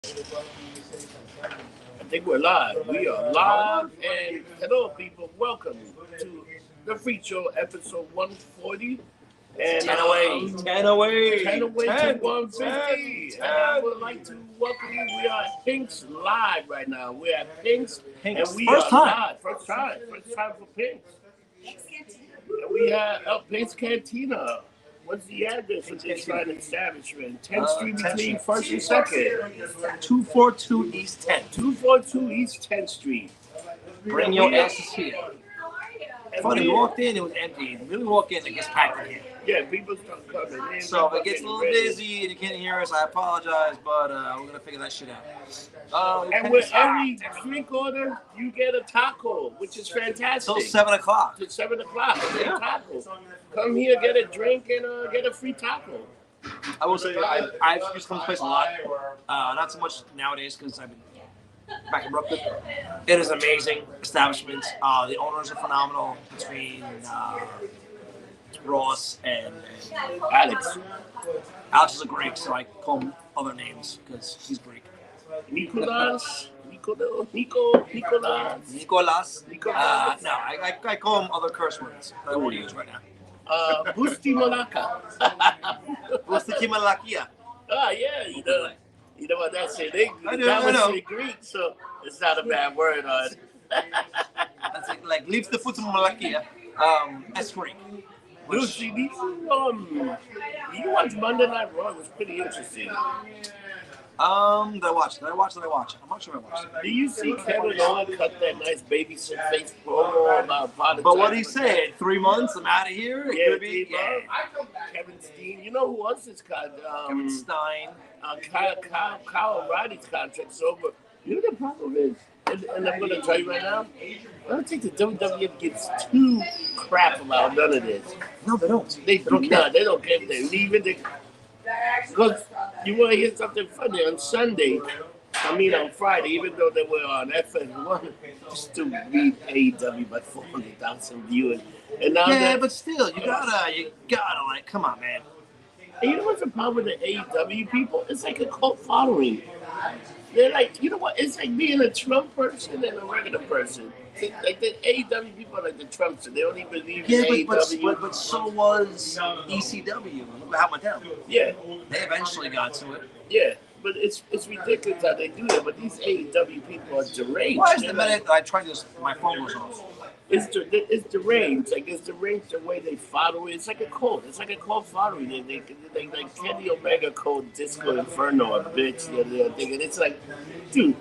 I think we're live. We are live, and hello, people. Welcome to the Freak Show, episode 140. And 10 away, 10 away, 10 away 10, to 150. 10. And I would like to welcome you. We are at Pink's live right now. We're at Pink's, and we First are time. live. First time for Pink's. And we have Pink's Cantina. What's the address of this fine establishment? 10th Street between 1st and 2nd. 242 East 10th. 242 East 10th Street. Bring your asses here. Funny, we walked in, it was empty. Really walk in, it gets packed in here. Yeah, people start coming in. So if it gets a little busy and you can't hear us, I apologize, but we're going to figure that shit out. And with every drink order, you get a taco, which is fantastic. Till 7 o'clock. Till 7 o'clock, get Yeah. a taco. Come here, get a drink, and get a free taco. I will say, I've used to come to this place a lot. Not so much nowadays because I've been back in Brooklyn. It is an amazing establishment. The owners are phenomenal between Ross and Alex. Alex is a Greek, so I call him other names because he's Greek. Nicolas. Nicolas. No, I call him other curse words that I won't use right now. Busti Malaka. Busti Malakia. Yeah, you know what that's in English. I That know. was in Greek, so it's not a bad word on. That's like leaves the foot to Malakia. That's Greek. Lucy, you watch Monday Night Raw. It was pretty interesting. Did I watch? I'm not sure I watched it. Do you see Kevin Owens cut that nice baby face promo about politics? But what he said, 3 months, I'm out of here. Yeah, Kevin Steen. You know who else is cut? Kevin Stein. Kyle O'Reilly's contract's over. You know the problem is, and I'm going to tell you right now, I don't think the WWF gives two crap about none of this. No, they don't. They don't care. They don't care if they leave it. Because you want to hear something funny on Sunday. On Friday, even though they were on FN1, just to read AEW by 400,000 viewers. And now but still, you gotta like, come on, man. And you know what's the problem with the AEW people? It's like a cult following. They're like, you know what? It's like being a Trump person and a regular person. Like the AEW people are like the Trumpsters. They don't even believe in AEW. But so was ECW. Look what happened with them. Yeah. They eventually got to it. Yeah. But it's ridiculous how they do that. But these AEW people are deranged. Why is the minute I tried this, my phone was off? It's deranged. Like it's deranged the way they follow it. It's like a cult. It's like a cult following. They like Kenny Omega called Disco Inferno a bitch the other thing, and it's like, dude,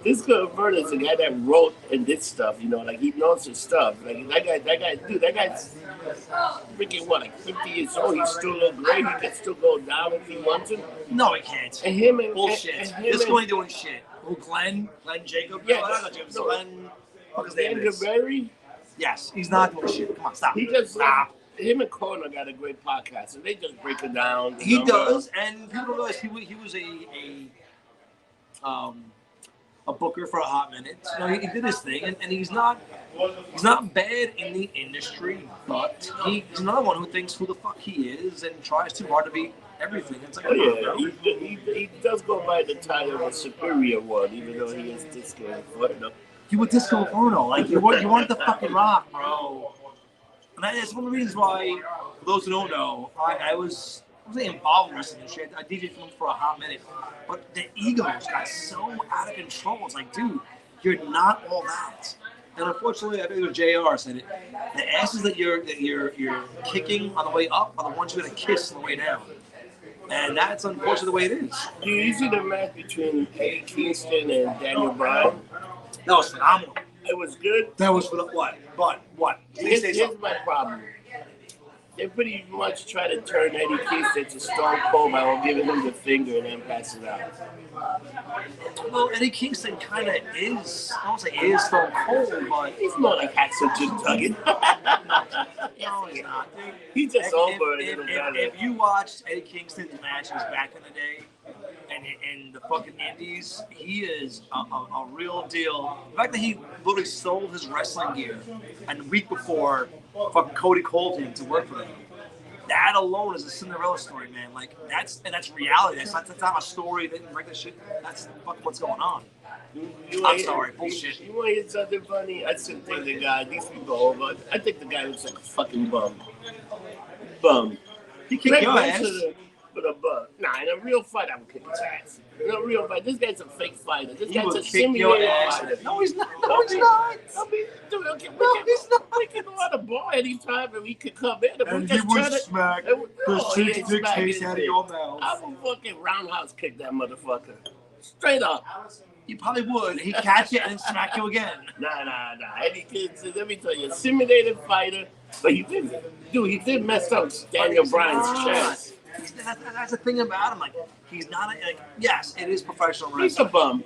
Disco Inferno is the guy that wrote and did stuff. Like he knows his stuff. Like that guy's freaking what, like 50 years old. He's still look great. He can still go down if he wants to. No, he can't. And him and bullshit. Disco ain't doing shit. Who? Glenn Jacob? Yeah, not Jacob. Glenn. What his name is? Glenn. Yes, he's not doing shit. Come on, stop. He just stop. Him and Corner got a great podcast, and they just break it down. He does, and people don't realize he was a booker for a hot minute. He did his thing, and he's not bad in the industry, but he's another one who thinks who the fuck he is and tries too hard to be everything. It's like, he does go by the title of a superior one, even though he is Disco Inferno. You were Disco Inferno, like you weren't the fucking Rock, bro. And that's one of the reasons why, for those who don't know, I was involved in this industry. I DJed for a hot minute, but the egos got so out of control. It's like, dude, you're not all that. And unfortunately, I think it was JR said it. The asses that you're kicking on the way up are the ones you're gonna kiss on the way down. And that's unfortunately the way it is. Do you see the match between Eddie Kingston and Daniel Bryan? That was phenomenal. It was good. That was what? But what? Here's my problem. They pretty much try to turn Eddie Kingston to Stone Cold by giving him the finger and then pass it out. Well, Eddie Kingston kind of is. I don't say is Stone Cold, but he's more like Hacksaw Jim Duggan. No, he's not. He's just over a little better. If you watched Eddie Kingston's matches back in the day, and in the fucking indies, he is a real deal. The fact that he literally sold his wrestling gear and the week before fucking Cody called him to work for them. that alone is a Cinderella story, man. Like that's reality. That's not a story. They didn't write that shit. That's what's going on. I'm sorry, bullshit. You want to hear something funny? I still think the guy, these people are over. I think the guy looks like a fucking bum. He kicked your ass. But a bum. Nah, in a real fight, I would kick his ass. In a real fight, this guy's a fake fighter. This guy's a simulated fighter. No, he's not. No, he's not. I mean, dude, okay, he's not. We can go out of bar anytime and we could come in. And he would smack the 6 taste out of your mouth. I would fucking roundhouse kick that motherfucker. Straight up. You probably would. He'd catch it and then smack you again. Nah. Any kids, let me tell you, a simulated fighter, but he did mess up Daniel Bryan's chest. That's the thing about him. Like, he's not yes, it is professional wrestling. He's a bum.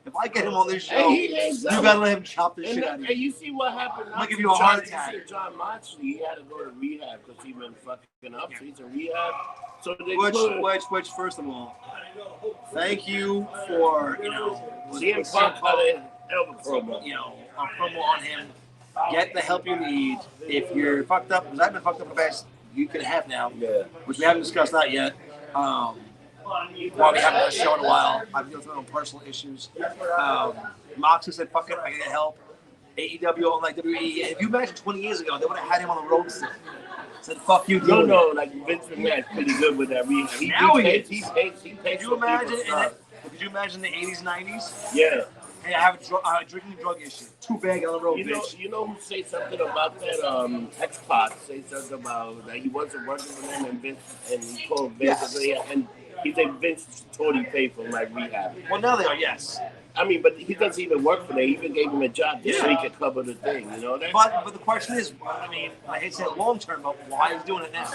If I get him on this show, you gotta let him chop the shit out of you. And you see what happened? I'm gonna give you a heart attack. John Moxley, he had to go to rehab because he been fucking up. So he's in rehab. So they which, first of all, thank you for CM Punk had a hell of a promo. A promo on him. Get the help you need. If you're fucked up, because I've been fucked up the past week and a half now, which we haven't discussed that yet. While we haven't done a show in a while, I've dealt with my own personal issues. Moxley said, "Fuck it, I can get help." AEW, unlike WWE, if you imagine 20 years ago, they would have had him on the road still. Said, "Fuck you, dude." No, like Vince McMahon's pretty good with that. He pays. Could you imagine the 80s, 90s? Yeah. Hey, I have a drinking drug issue. 2 bag on the road, bitch. You know who say something about that? X-Pac say something about that he wasn't working for them and he called Vince and he said Vince totally paid for like rehab. Well, now they are, yes. I mean, but he doesn't even work for them. He even gave him a job just so he could cover the thing, you know that? But the question is, I mean, I hate to say it long term, but why is he doing it now?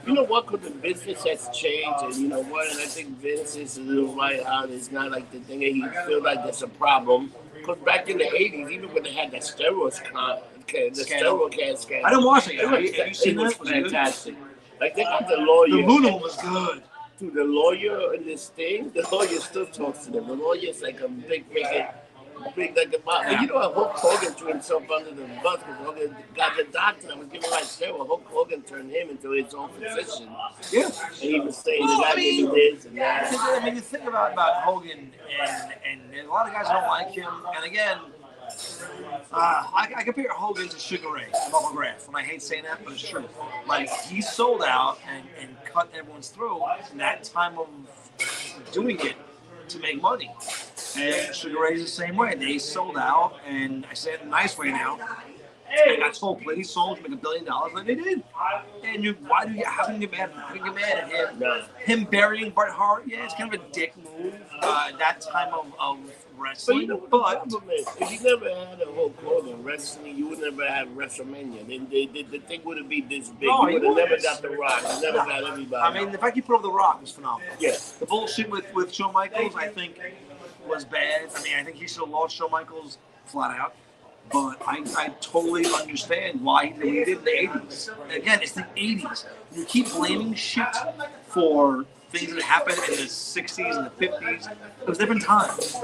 You know what? Because the business has changed, and you know what? And I think Vince is a little right out. It's not like the thing that he feels like that's a problem. Because back in the 80s, even when they had the steroid scandal, I didn't watch it. Have you seen it? It was fantastic. Like they got the lawyer. The Luna was good. To the lawyer in this thing, the lawyer still talks to them. The lawyer's like a big like a boss. And you know what? Hulk Hogan threw himself under the bus because Hogan got the doctor that was giving like steroid. Hulk Hogan turned him into his own physician. Yeah. And he was saying the guy did this and that. I mean, you think about Hogan, and a lot of guys don't like him. And again, I compare Hogan to Sugar Ray McGrath, and I hate saying that, but it's true. Like, he sold out and cut everyone's throat in that time of doing it to make money. And Sugar Ray's the same way. They sold out, and I say it in a nice way now. I got told plenty songs to make $1 billion, and they did. And how can you get mad at him? How can you get mad at him? No. Him burying Bret Hart, it's kind of a dick move. That time of wrestling. But you know what the problem is? If you never had a Hulk Hogan wrestling, you would never have WrestleMania. Then the thing wouldn't be this big. No, you would have never got The Rock. You never got everybody. I mean, the fact you put over The Rock was phenomenal. Yeah. The bullshit with Shawn Michaels, I think, was bad. I mean, I think he should have lost Shawn Michaels flat out. But I totally understand why he did what he did in the 80s. Again, it's the 80s. You keep blaming shit for things that happened in the 60s and the 50s. It was different times.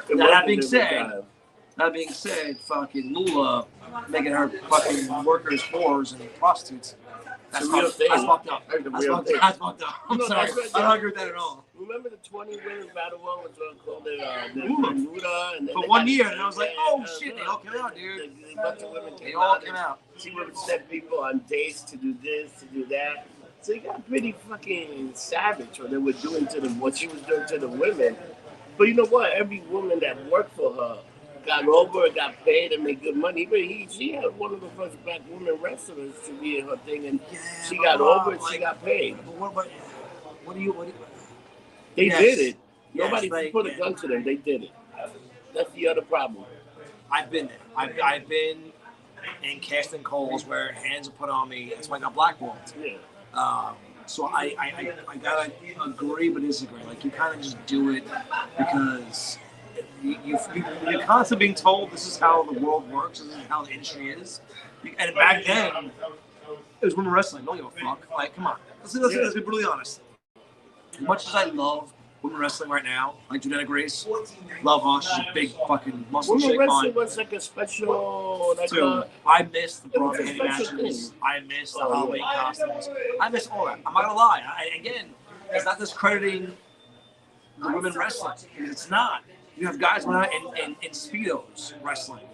That being said, fucking Lula making her fucking workers whores and prostitutes. That's fucked up. That's fucked up. I'm sorry. I don't agree with that at all. Remember the 20 women battle one was called the Nuda? And for 1 year, and I was like, oh shit, they all came out, dude. They all came out. She would send people on dates to do this, to do that. So he got pretty fucking savage what they were doing to them, what she was doing to the women. But you know what? Every woman that worked for her got over, got paid, and made good money. But she had one of the first black women wrestlers to be in her thing, and she got over and she got paid. But what do you? They did it. Nobody put a gun to them. They did it. That's the other problem. I've been there. I've been in casting calls where hands are put on me. That's why I got blackballed. Yeah. So I gotta agree but disagree. Like, you kind of just do it because you're constantly being told this is how the world works, this is how the industry is. And back then, it was women wrestling. Don't give a fuck. Like, come on. Let's be brutally honest. As much as I love women wrestling right now, like Janetta Grace. Love her. She's a big fucking muscle Women chick. wrestling was like a special, like Dude, I miss the it was Bronze a Hitting special matches. thing. I miss the Oh, Halloween yeah. costumes. I miss all that. I'm not gonna lie. Again, it's not discrediting the women wrestling. It's not. You have guys running out in speedos wrestling.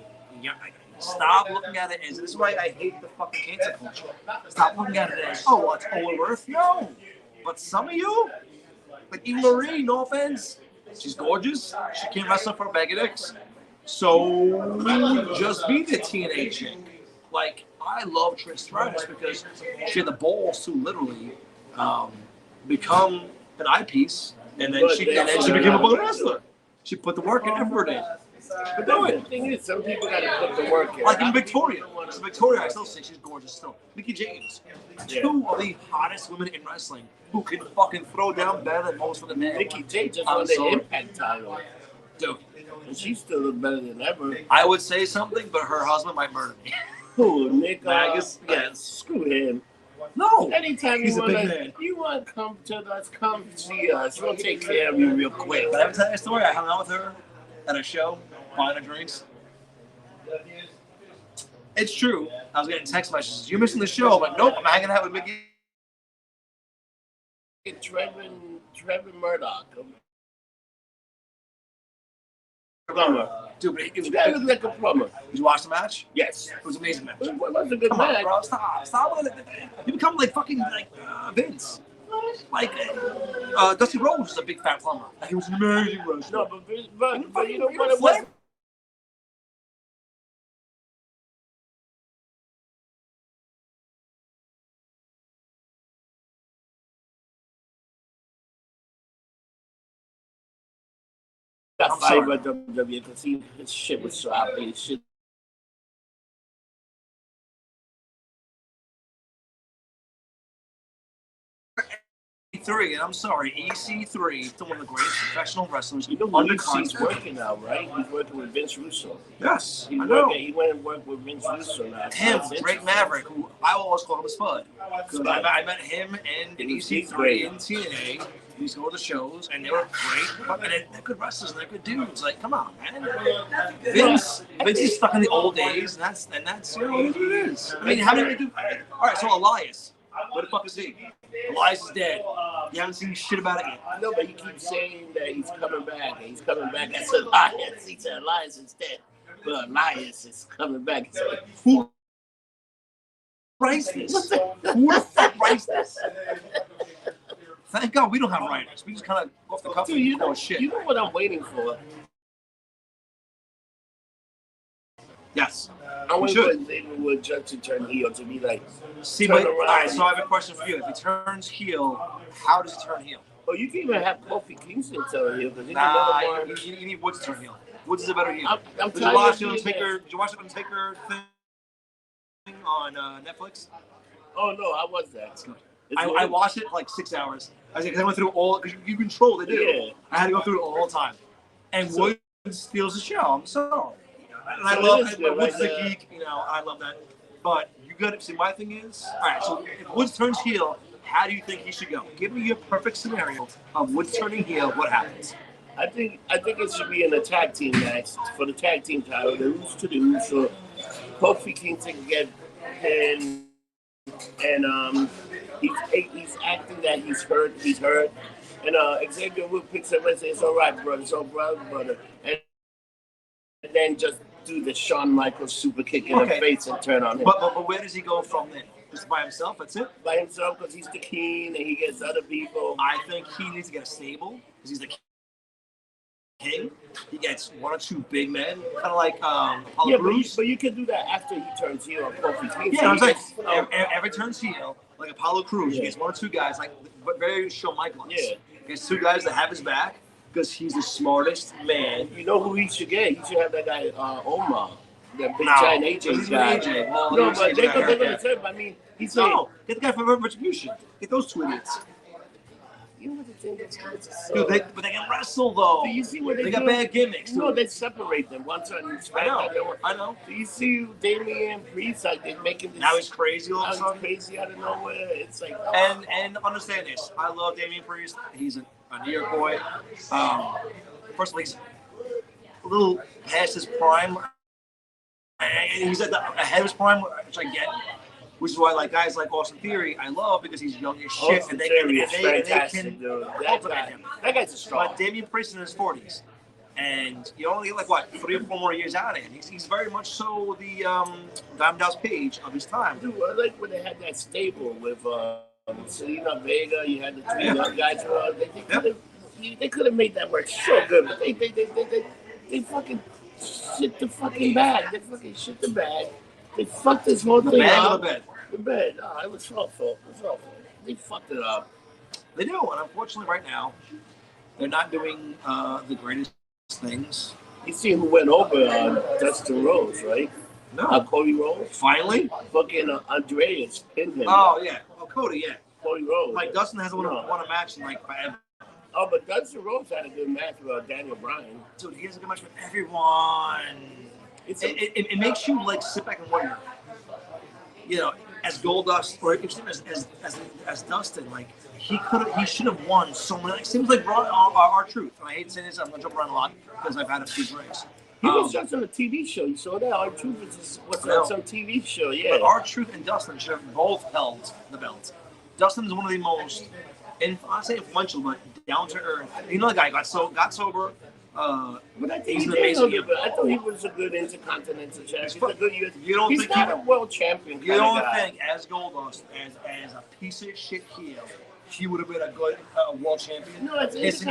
Yeah, stop looking at it as this is why I hate the fucking cancel culture. Stop looking at it as well, it's all worth. No, but some of you, like Eva Marie, no offense, she's gorgeous. She can't wrestle for a bag of dicks. So just be the TNA chick. Like I love Trish Stratus because she had the balls to literally become an eyepiece, and then she became a fucking wrestler. She put the work and effort in. But the thing is, some people got to put the work in. Like in Victoria. So Victoria, I still say she's gorgeous still. Mickie James. Yeah. Two of the hottest women in wrestling who can fucking throw down better than most of the men. Mickie James just won the Impact title. Dude. And she still looks better than ever. I would say something, but her husband might murder me. Who, Nick Magus? Yeah, screw him. No. Anytime He's you a big man. want to come to us, come see us. We'll take care of you real quick. But I ever tell you a story? I hung out with her at a show, buying her drinks. It's true. I was getting text messages. You're missing the show. I'm like, nope, I'm hanging out with Mickey. Trevor Murdoch. Plumber. Dude, but it was That was like a plumber. Did you watch the match? Yes. It was an amazing match. It was a good Come match. on, bro. Stop with it. You become like fucking like Vince. Like Dusty Rhodes was a big fat plumber. He was an amazing wrestler. No, but you know what it was? Got fired by WWE because his shit was sloppy. His shit. EC3, and I'm sorry, EC3 is one of the greatest professional wrestlers. You know, he's working now, right? He's working with Vince Russo. Yes, I know. He went and worked with Vince Russo now. Him, Drake Maverick, who I always call him Spud. Because I met him and EC3 in TNA. We used to go to the shows, and they were great. And they're good wrestlers, and they're good dudes. Like, come on, man. Vince is stuck in the old days, and that's you know what it is. I mean, how do we do? All right, so Elias. Where the fuck is he? Elias is dead. You haven't seen shit about it yet. No, but you keep saying that he's coming back. He's coming back as Elias. He said Elias is dead. But Elias is coming back. Like, who writes this? Who the fuck writes this? Thank God we don't have writers. We just kind of off the cuff. Dude, you know shit. You know what I'm waiting for? Yes. I wait for David Wood just to turn heel to be like. See, but all right. So I have a question for you. If he turns heel, how does he turn heel? Oh, you can even have Kofi Kingston turn heel because you need Woods to turn heel. Woods is a better heel. Did you watch the Undertaker thing on Netflix? Oh no, I watched that. I watched it for like 6 hours. I went through all because you control the dude. Yeah. I had to go through it all the time. And Woods steals the show. I'm sorry. And I love Woods the geek, you know, I love that. But you got to see, my thing is, all right, so if Woods turns heel, how do you think he should go? Give me your perfect scenario of Woods turning heel, what happens? I think it should be in a tag team match for the tag team title. The Who's to the Who's, so Kofi Kingston can get pinned, and he's acting that he's hurt, and Xavier Woods picks up and says, "It's all right, brother, it's all right, brother," and then just do the Shawn Michaels super kick in the face and turn on him. But where does he go from there? Just by himself, that's it? By himself, because he's the king and he gets other people. I think he needs to get a stable, because he's the king. He gets one or two big men, kind of like Apollo Crews. But you can do that after he turns heel on Kofi Kingston. Yeah, I'm saying, every turns heel, like Apollo Crews, he gets one or two guys, like very Shawn Michaels. Yeah. He gets two guys that have his back, because he's the smartest man. You know who he should get? He should have that guy, Omar. The big giant AJ guy. AJ. No, but they're going to turn. I mean, he's no, get the guy from Retribution. Get those two idiots. You know what the thing is? Dude, but they can wrestle, though. Do you see what they got bad gimmicks. No, they separate them. One time, I know. Do you see Damian Priest? Like, they're making this. Now he's crazy all of a sudden. Crazy out of nowhere. It's like. And understand this. I love Damian Priest. He's an New York boy. First of all, he's a little past his prime. And he's ahead of his prime, which I get. Which is why, like guys like Austin Theory, I love because he's young as shit, Austin Theory is fantastic, dude. That guy's a star. But Damian Priest in his 40s, and you only get like what 3 or 4 more years out of him. He's very much so the Diamond Dallas Page of his time. Dude, I like when they had that stable with Selena Vega. You had the two young guys. They could have made that work so good, but they fucking shit the fucking bag. They fucking shit the bag. They fucked this whole thing up. The bed. Oh, it was awful. They fucked it up. They do, and unfortunately, right now, they're not doing the greatest things. You see who went over Dustin Rhodes, right? No. Cody Rhodes. Finally? Fucking Andreas pinned him. Oh, yeah. Oh, Cody, yeah. Cody Rhodes. Like, Dustin hasn't won a match in, like, forever. Oh, but Dustin Rhodes had a good match with Daniel Bryan. Dude, he has a good match with everyone. It makes you, like, sit back and wonder. You know, as Goldust or as Dustin, like he should have won so many. Like, seems like R-Truth. And I hate saying this. I'm gonna jump around a lot because I've had a few drinks. He was just on a TV show. You saw that? R-Truth was on some TV show. Yeah. But R-Truth and Dustin should have both held the belts. Dustin is one of the most, I say influential, but down to earth. You know, the guy got sober. But I think I thought he was a good intercontinental champion. He's not a world champion. You don't think, as Goldust, as a piece of shit heel, he would have been a good world champion? No, I think he did his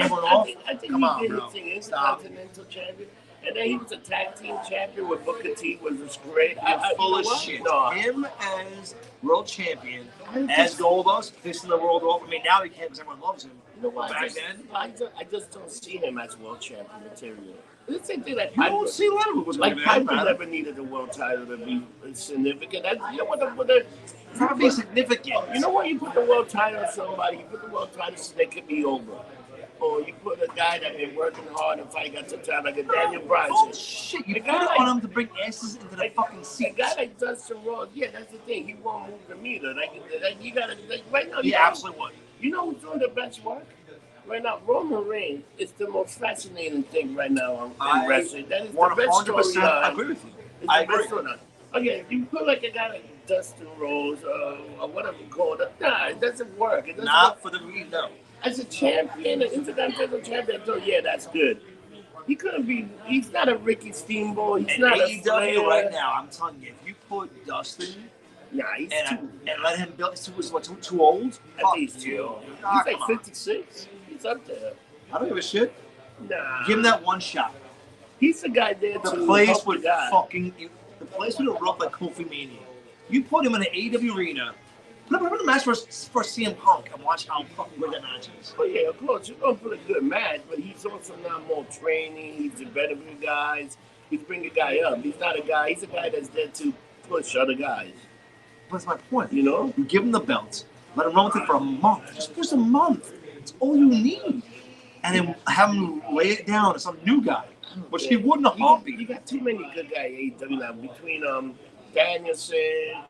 intercontinental champion. And then he was a tag team champion with Booker T, was great. You're full of shit. No. Him as world champion, as Goldust, pissing the world off. I mean, now he can't because everyone loves him. You know what? I just don't see him as world champion material. It's the same thing that Piper. You don't see a lot of it. Like Piper never needed a world title to be significant. You know what? It's not be significant. You know what? You put the world title on somebody. You put the world title so they could be over. Or you put a guy that been working hard and finally got some time, like a Daniel Bryan. Oh shit! You put it on him to bring asses into the fucking seat. A guy like Dustin Rhodes, yeah, that's the thing. He won't move the meter. Like you gotta right now. Yeah, absolutely would. You know who's doing the best work right now? Roman Reigns is the most fascinating thing right now in wrestling. That is the best story. I agree with you. I agree. Okay, you put like a guy like Dustin Rhodes or whatever you call it. Nah, it doesn't work. It doesn't work for the reason. No. As a champion, an intercontinental champion, so yeah, that's good. He couldn't be. He's not a Ricky Steamboat. He's not a AEW right now. I'm telling you, if you put Dustin, he's and let him build. He was what, too old? I think he's too old. He's like 56. He's up there. I don't give a shit. Nah. Give him that one shot. He's the guy there to the place would fucking. The place would erupt like Kofi Mania. You put him in an AEW arena. Put him in a match for CM Punk and watch how fucking good that match is. Oh yeah, of course. You're going to put a good match, but he's also not more training. He's a better for guys. He's bring a guy up. He's not a guy. He's a guy that's there to push other guys. That's my point. You know? You give him the belt. Let him run with it for a month. Just a month. It's all you need. And then have him lay it down to some new guy, which he wouldn't have heartbeat. You got too many good guys AEW now. Between Danielson,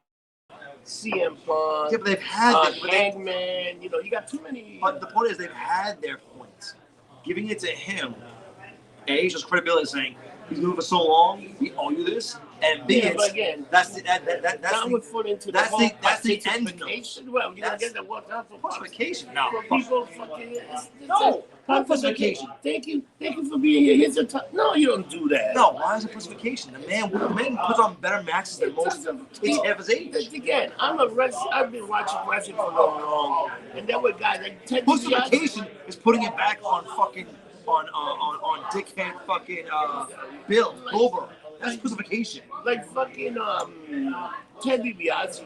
CM Punk, yeah, but they've had Hangman. You know, you got too many. But the point is, they've had their points. Giving it to him, A, just credibility, saying he's moving for so long, we owe you this, and B, that's the end note. Well, you gotta get that worked out for pussification. No, people fucking pussification. Thank you for being here. Here's a no, you don't do that. No, why is it pussification? The man puts on better matches than most of his age. Again, I've been watching wrestling for long, and there were guys like Ted pussification is putting it back on fucking on dickhead fucking Bill Goldberg. That's pussification. Like fucking Ted DiBiase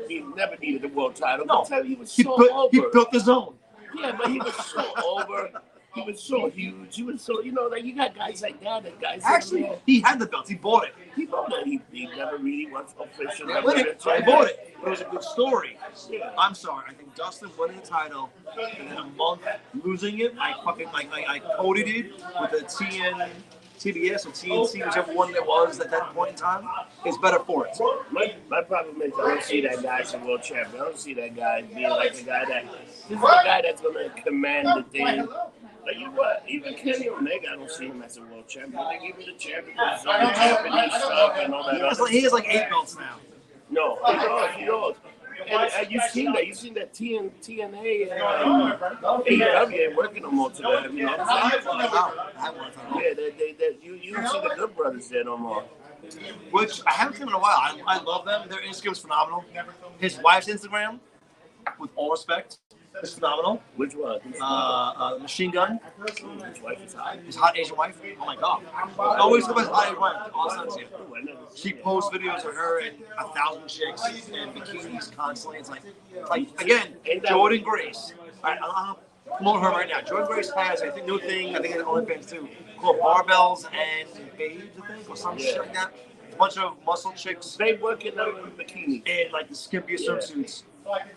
he never needed the world title. No, he was so over. He built his own. Yeah, but he was so over. He was so huge. He was so, like you got guys like that. And guys actually, he had the belt. He bought it. He bought it. He never really was official. I bought it. It was a good story. Yeah. I'm sorry. I think Dustin winning the title and then a month losing it. I coded it with a TN TBS or TNC, whichever one it was at that point in time, is better for it. My problem is I don't see that guy as a world champion. I don't see that guy being like a guy that this is the guy that's gonna command the thing. Like you what? Even Kenny Omega, I don't see him as a world champion. They give him the champion for some Japanese stuff and all that. He has like 8 belts now. No, he knows. And you've seen that. You've seen that TNA and AEW ain't working no more today. You know what I'm saying? Yeah, you don't see the Good Brothers there no more. Which I haven't seen in a while. I love them. Their Instagram's phenomenal. His wife's Instagram, with all respect, is phenomenal. Which one? Machine Gun. His wife is hot. His hot Asian wife. Oh my god. Always look at his hot Asian wife. All sense here. She posts videos of her and 1,000 chicks in bikinis constantly. It's like again, Jordan Grace. I'm promote her right now. Jordan Grace has, I think, new thing. I think it's OnlyFans too, called Barbells and Babes, I think, or some shit like that. A bunch of muscle chicks. They work in bikinis in like the skimpiest swimsuits.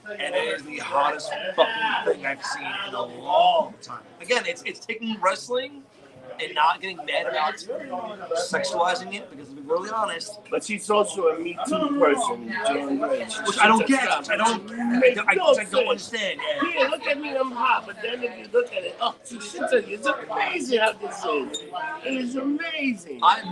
And it is the hottest fucking thing I've seen in a long time. Again, it's taking wrestling and not getting mad about sexualizing it, because to be really honest. But she's also a Me Too person, Jordan Grace. Which I don't get. I don't understand. Yeah, look at me, I'm hot. But then if you look at it, it's amazing how this is. It is amazing. I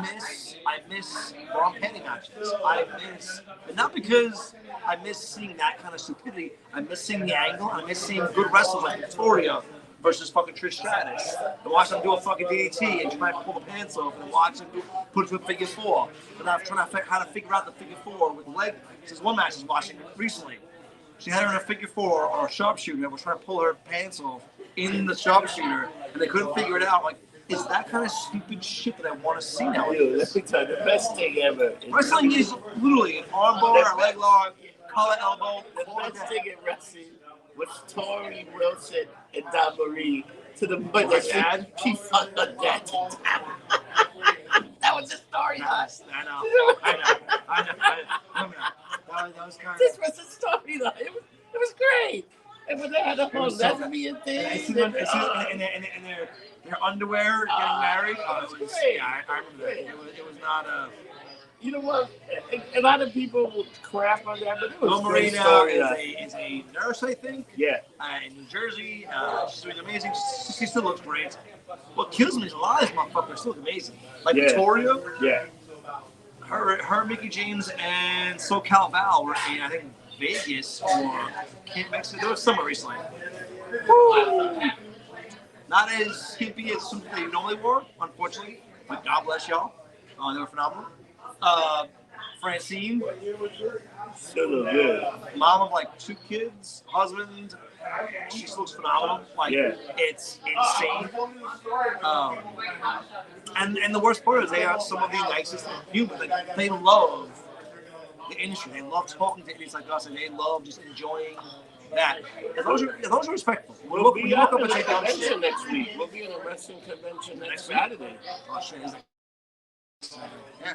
miss bra panty matches. But not because I miss seeing that kind of stupidity. I miss seeing the angle. I miss seeing good wrestlers like Victoria versus fucking Trish Stratus, and watch them do a fucking DDT and try to pull the pants off, and watch them put it to a figure 4. But I'm trying to figure how to figure out the figure 4 with leg. There's one match I was watching recently. She had her in a figure 4 or a sharpshooter and was trying to pull her pants off in the sharpshooter, and they couldn't figure it out. Like, is that kind of stupid shit that I want to see now? Dude, let me tell you, the best thing ever. Wrestling is literally an arm bar, a leg lock, collar elbow. The best thing in wrestling was Tori Wilson and Don Marie to the point that she fucked her dad to death. That was the story. Yes, I know. That was kind of. This was the storyline. It was great. And when they had a whole lesbian thing. And their underwear getting married. It was great. great. Yeah, I remember that. It was not a. You know what? A lot of people will crap on that, but it was Bill a great Marina story. is a nurse, I think. Yeah. In New Jersey. She's doing amazing. She still looks great. What kills me is a lot of these motherfuckers still look amazing. Like Victoria. Yeah. Her, Mickey James, and SoCal Val were in, I think, Vegas or Mexico. There was somewhere recently. Woo! Not as skimpy as something they normally wore, unfortunately. But God bless y'all. They were phenomenal. Francine, Still look good. mom of like 2 kids, husband. She looks phenomenal. Like it's insane. And the worst part is they are some of the nicest humans. Like, they love the industry. They love talking to idiots like us, and they love just enjoying that. As long as you're respectful. We'll be at up a and take down convention shit. next week. We'll be in a wrestling convention next Saturday. Oh shit! Yeah.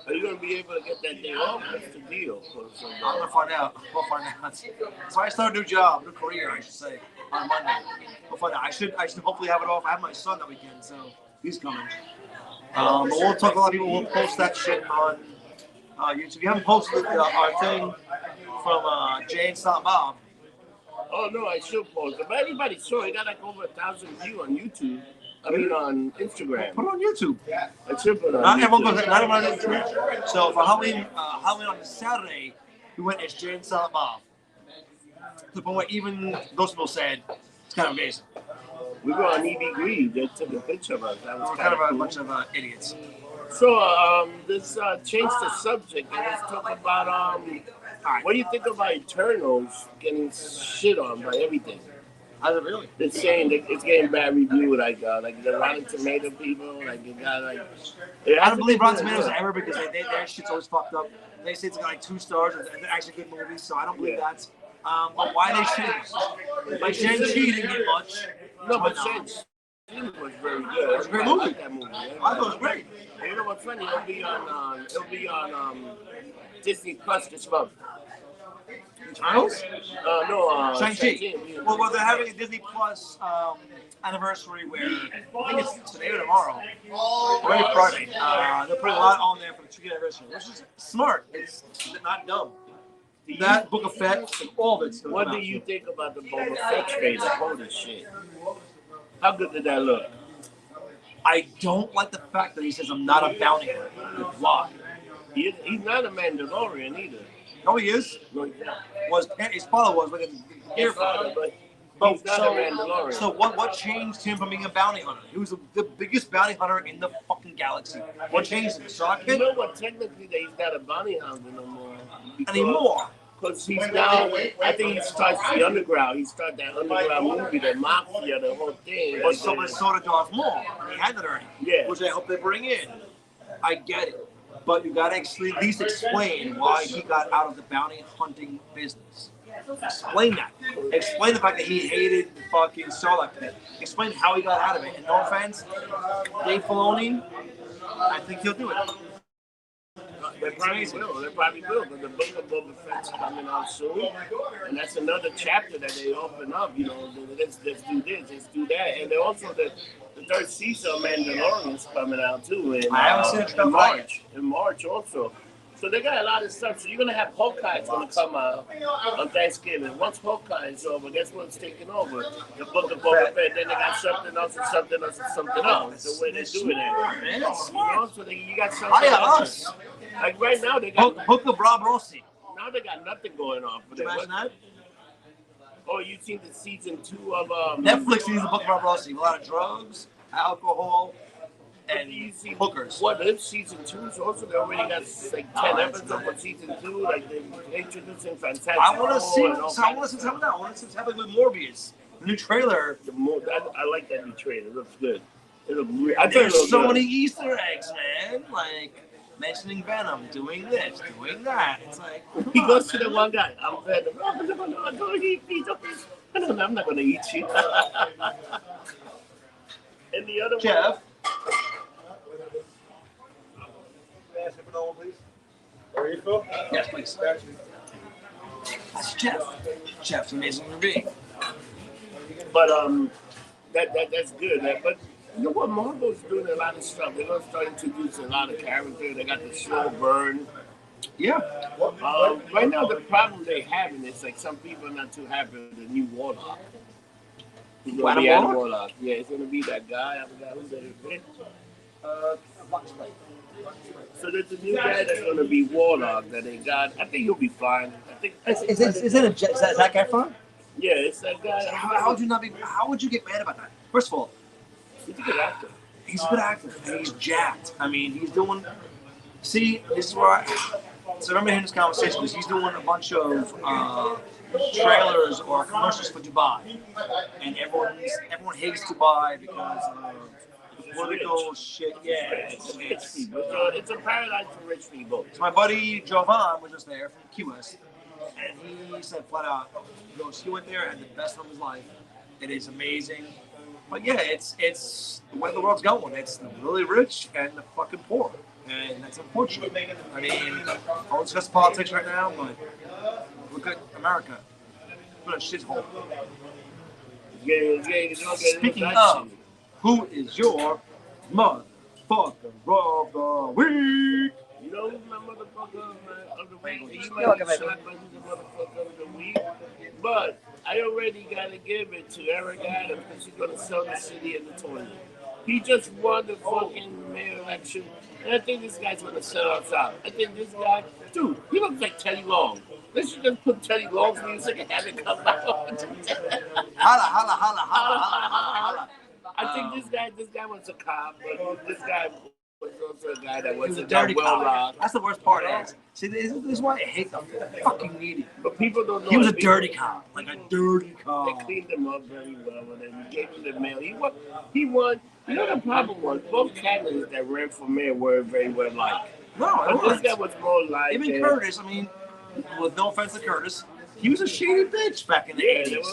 Are you going to be able to get that day off? What's the deal? I'm gonna find out. We'll find out. So I start a new job, new career, I should say, on Monday. We'll find out. I should hopefully have it off. I have my son that weekend, so he's coming. But we'll talk to a lot of people. We'll post that shit on YouTube. You haven't posted our thing from Jay and Silent Bob. Oh no, I should post it. But anybody saw it. Got like over 1,000 views on YouTube. I mean on Instagram. Put it on YouTube. I should put it on Not YouTube. everyone goes. Not everyone goes YouTube. So for Halloween on Saturday, we went as Jay and Silent Bob. To the point where even those people said it's kind of amazing. We were on EB Green. They took a picture of us. That was We're kind of a cool. bunch of idiots. So let's change the subject and let's talk about what do you think about Eternals getting shit on by everything? How's it really? They're saying that it's getting bad review, like the Rotten Tomato people, like it got like. I don't believe Rotten Tomatoes ever because their shit's always fucked up. They say it's got like 2 stars and they're actually good movies, so I don't believe that. But why they shouldn't? Like Shang-Chi didn't get much. No, but Shang-Chi was very good. It was a great movie. That movie. I thought it was great. And you know what's funny? It'll be on Disney Plus this month. Eternals? No, Shang-Chi. Well, they're having a Disney Plus anniversary where I think it's today or tomorrow, or maybe Friday. They're putting a lot on there for the 2-year anniversary, which is smart. It's not dumb. That Book of Fett, and all of it's going to What come do out you soon. think about the Boba Fett trailer? Holy shit! How good did that look? I don't like the fact that he says I'm not a bounty hunter. Why? He's not a Mandalorian either. No, he is. No, he's not. His father was like a His father, but he's not a Mandalorian. So what changed him from being a bounty hunter? He was the biggest bounty hunter in the fucking galaxy. What changed him? The Star You Kid? know what? Technically, that he's not a bounty hunter no more. Anymore. Because he's now, I think he starts the underground. He started that underground movie, the mafia, the whole thing. But so did Darth Maul. He had that already. Yeah. Which I hope they bring in. I get it. But you got to at least explain why he got out of the bounty hunting business. Explain that. Explain the fact that he hated the fucking Sarlacc pit. Explain how he got out of it. And no offense, Dave Filoni, I think he'll do it. They probably will. They probably will. But the book of Boba Fett's coming out soon, and that's another chapter that they open up. You know, let's do this, let's do that, and they also the third season of Mandalorian's coming out too. In, I haven't seen it in March. In March also. So they got a lot of stuff. So you're gonna have Hawkeye's gonna come out on Thanksgiving. Once Hawkeye is over, guess what's taking over? The book of Boba Fett. Then they got something else and something else and something else. The way they're doing it. You know, so you got something else. Like right now they got Book of Rob Rossi. Now they got nothing going on for them. Imagine that. Oh, you seen the season 2 of Netflix sees the Book of Rob Rossi. A lot of drugs, alcohol, and hookers. What if season 2 is also they already got like 10 episodes for season 2, like they introducing Fantastic Four. I want to see something now. I want to see what's happening with Morbius. The new trailer. I like that new trailer. It looks good. There's so many Easter eggs, man. Like mentioning Venom, doing this, doing that. It's like he goes to the one guy. I'm Venom. No, I'm going to eat you. I'm not going to eat you. And the other Jeff. One, please. Are you Phil? Yes, please. That's Jeff. Jeff's amazing human being. But that's good. But you know what? Marvel's doing a lot of stuff. They're going to start introducing a lot of characters. They got the slow burn. Yeah. Right now, the problem they having is like some people are not too happy with the new Warlock. He's going to be Adam Warlock. Yeah, it's going to be that guy. I forgot who that is. So there's a new guy that's going to be Warlock that they got. I think he'll be fine. I think. Is that guy fine? Yeah, it's that guy. How would you not be? How would you get mad about that? First of all, he's a good actor. He's a good actor, and he's jacked. I mean, he's doing. See, this is where I remember hearing this conversation because he's doing a bunch of trailers or commercials for Dubai, and everyone hates Dubai because of political shit. Yeah, it's a paradise for rich people. So my buddy Jovan was just there from Key West, and he said flat out, he went there and had the best of his life. It is amazing. But yeah, it's the way the world's going. It's the really rich and the fucking poor. And that's unfortunate. I mean, I won't discuss politics right now, but look at America. What a shithole. Speaking of, who is your motherfucker of the week? You know who's my motherfucker of the week? You might be shocked, but he's the motherfucker of the week. But I already got to give it to Eric Adams because he's going to sell the city in the toilet. He just won the fucking mayor election. And I think this guy's going to sell us out. I think this guy, dude, he looks like Teddy Long. Let's just put Teddy Long's music and have it come out. Holla. I think this guy was a cop, but this guy was also a guy that was a dirty cop. That's the worst part is. See, this is why I hate the fucking media. But people don't know. He was a dirty cop, like a dirty cop. They cleaned him up very well, and then gave him the mail. He won. You know the problem was both candidates that ran for mayor were very well liked. No, this guy was more like even Curtis. I mean, with no offense to Curtis, he was a shady bitch back in the 80s.